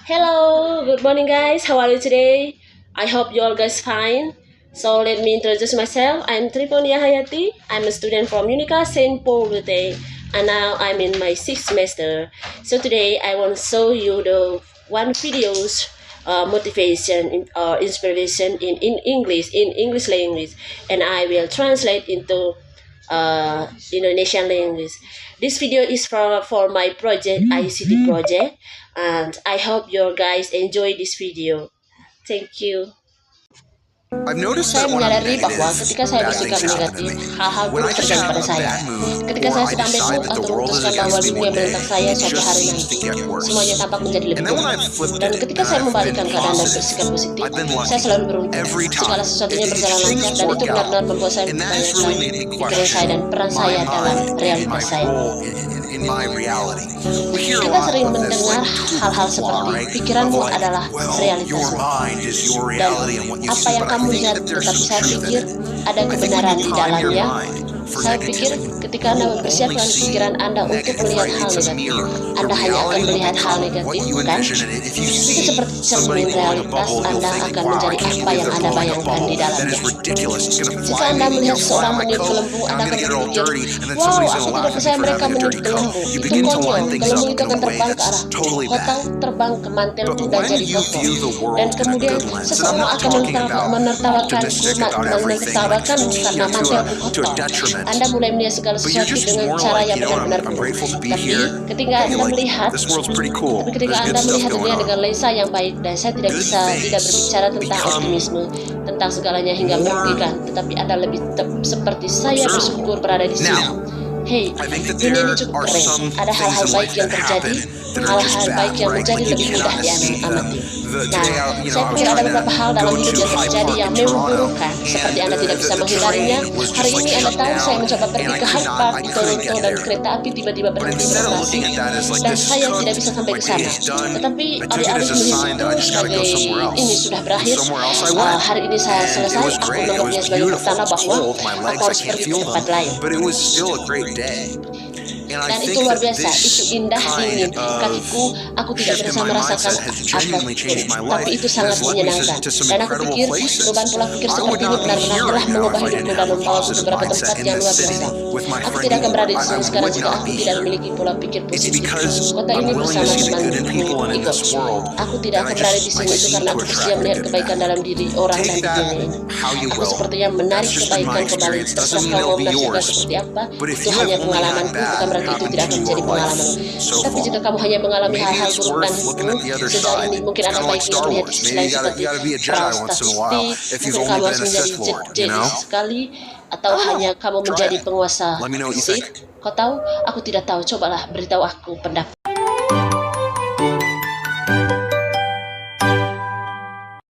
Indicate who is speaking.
Speaker 1: Hello, good morning guys. How are you today? I hope you all guys fine. So let me introduce myself. I'm Triponia Hayati. I'm a student from Unica St. Paul today, and now I'm in my sixth semester. So today I want to show you the one videos motivation or inspiration in English language, and I will translate into Indonesian language. This video is for my project ICT project, and I hope you guys enjoy this video. Thank you. Saya menyadari bahwa ketika saya bersikap negatif, hal-hal buruk terjadi pada saya. Ketika saya sedang bad mood atau memutuskan bahwa dunia menentang saya suatu hari nanti, semuanya tampak menjadi lebih buruk. Dan ketika saya membalikkan keadaan dan bersikap positif, saya selalu beruntung. Segala sesuatunya berjalan lancar, dan itu benar-benar membuat saya membayangkan pikiran saya dan peran saya dalam realitas saya. Kita sering mendengar hal-hal seperti pikiranmu adalah realitasmu, dan apa yang kamu lihat, tetapi saya pikir ada kebenaran di dalamnya. Saya pikir ketika Anda mempersiapkan pikiran Anda untuk melihat hal negatif, Anda hanya akan melihat hal negatif, kan? Itu seperti cermin realitas Anda akan menjadi apa yang Anda bayangkan di dalamnya. Jika Anda melihat seorang meniup gelembung, Anda akan berpikir, wow, aku tidak percaya mereka meniup gelembung. Itu konyol, gelembung itu akan terbang ke arah hotel, terbang ke mantelku dan jadi kotor. Dan kemudian seseorang akan menertawakanku karena mantelku kotor. Anda mulai melihat segala sesuatu dengan cara yang benar-benar buruk. Tapi ketika Anda melihat dunia dengan lensa yang baik, dan saya tidak berbicara tentang optimisme, tentang segalanya hingga merugikan, tetapi Anda lebih seperti saya bersyukur berada di sini. Hei, dunia ini cukup keren. Ada hal-hal baik yang terjadi, hal-hal baik yang menjadi lebih mudah diamati. Nah, saya pikir ada beberapa hal dalam hidup yang terjadi yang memburukkan, seperti Anda tidak bisa menghindarinya. Hari ini Anda tahu saya mencoba pergi ke Hyde Park di Toronto, dan kereta api tiba-tiba berhenti beroperasi, dan saya tidak bisa sampai ke sana. Tetapi alih-alih melihat itu sebagai ini sudah berakhir, hari ini saya selesai, aku menganggapnya sebagai pertanda bahwa aku harus pergi ke tempat lain. Dan itu luar biasa, itu indah, dingin. Kakiku, aku tidak bisa merasakan apapun, tapi itu sangat menyenangkan. Dan aku pikir perubahan pola pikir seperti ini benar-benar telah mengubah hidupku dan membawaku ke beberapa tempat yang luar biasa. Aku tidak akan berada di sini sekarang jika aku tidak memiliki pola pikir positif. Kota ini bersama temanku Iko. Aku tidak akan berada di sini itu karena aku bersedia melihat kebaikan dalam diri orang dan di dunia ini. Aku sepertinya menarik kebaikan kembali. Terserah kamu menafsirkan seperti apa, itu hanya pengalamanku, bukan berarti itu tidak akan menjadi pengalaman. Tapi jika kamu hanya mengalami hal-hal buruk dan sejauh ini, mungkin ada baiknya melihat di sisi lain seperti perang statistik. Mungkin kamu harus menjadi jenius sekali, atau hanya kamu menjadi penguasa fisik. Kau tahu, aku tidak tahu. Cobalah beritahu aku pendapat.